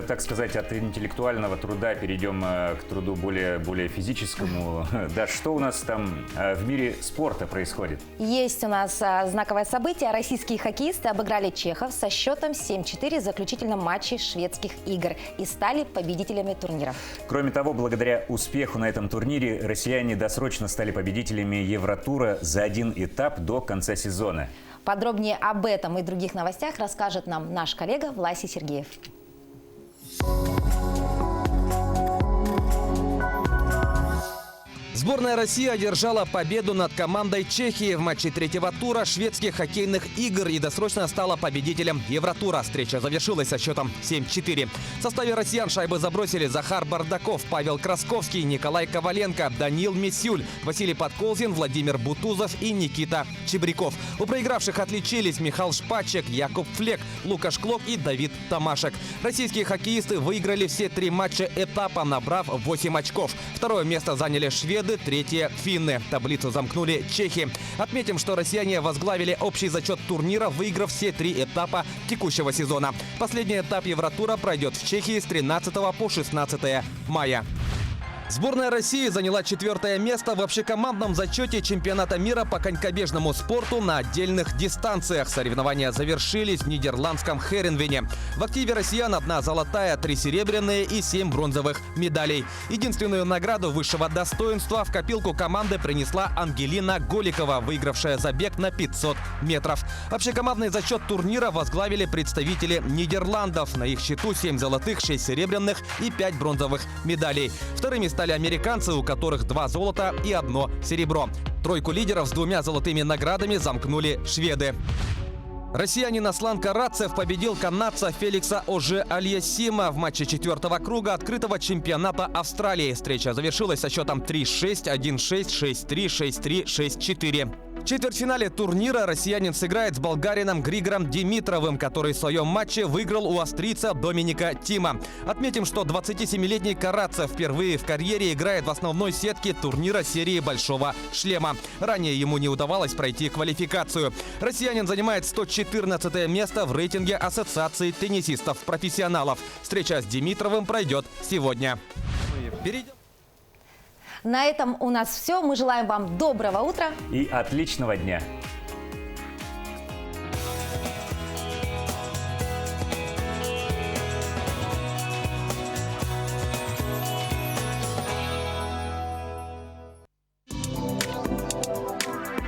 так сказать, от интеллектуального труда перейдем к труду более физическому. Да, что у нас там в мире спорта происходит? Есть у нас знаковое событие. Российские хоккеисты обыграли чехов со счетом 7-4 в заключительном матче шведских игр и стали победителями турнира. Кроме того, благодаря успеху на этом турнире россияне досрочно стали победителями Евротура за один этап до конца сезона. Подробнее об этом и других новостях расскажет нам наш коллега Власий Сергеев. Сборная России одержала победу над командой Чехии в матче третьего тура шведских хоккейных игр и досрочно стала победителем Евротура. Встреча завершилась со счетом 7-4. В составе россиян шайбы забросили Захар Бардаков, Павел Красковский, Николай Коваленко, Даниил Месюль, Василий Подколзин, Владимир Бутузов и Никита Чебряков. У проигравших отличились Михаил Шпачек, Якуб Флек, Лукаш Клок и Давид Тамашек. Российские хоккеисты выиграли все 3 матча этапа, набрав 8 очков. Второе место заняли шведы, третье – финны. Таблицу замкнули чехи. Отметим, что россияне возглавили общий зачет турнира, выиграв все 3 этапа текущего сезона. Последний этап Евротура пройдет в Чехии с 13 по 16 мая. Сборная России заняла 4-е место в общекомандном зачете чемпионата мира по конькобежному спорту на отдельных дистанциях. Соревнования завершились в нидерландском Херенвене. В активе россиян 1 золотая, 3 серебряные и 7 бронзовых медалей. Единственную награду высшего достоинства в копилку команды принесла Ангелина Голикова, выигравшая забег на 500 метров. Общекомандный зачет турнира возглавили представители Нидерландов. На их счету 7 золотых, 6 серебряных и 5 бронзовых медалей. Вторыми стали американцы, у которых 2 золота и 1 серебро. Тройку лидеров с 2 золотыми наградами замкнули шведы. Россиянин Аслан Карацев победил канадца Феликса Оже-Альясима в матче 4-го круга открытого чемпионата Австралии. Встреча завершилась со счетом 3-6, 1-6, 6-3, 6-3, 6-4. В четвертьфинале турнира россиянин сыграет с болгарином Григором Димитровым, который в своем матче выиграл у австрийца Доминика Тима. Отметим, что 27-летний Карацев впервые в карьере играет в основной сетке турнира серии «Большого шлема». Ранее ему не удавалось пройти квалификацию. Россиянин занимает 114 место в рейтинге Ассоциации теннисистов-профессионалов. Встреча с Димитровым пройдет сегодня. На этом у нас все. Мы желаем вам доброго утра и отличного дня.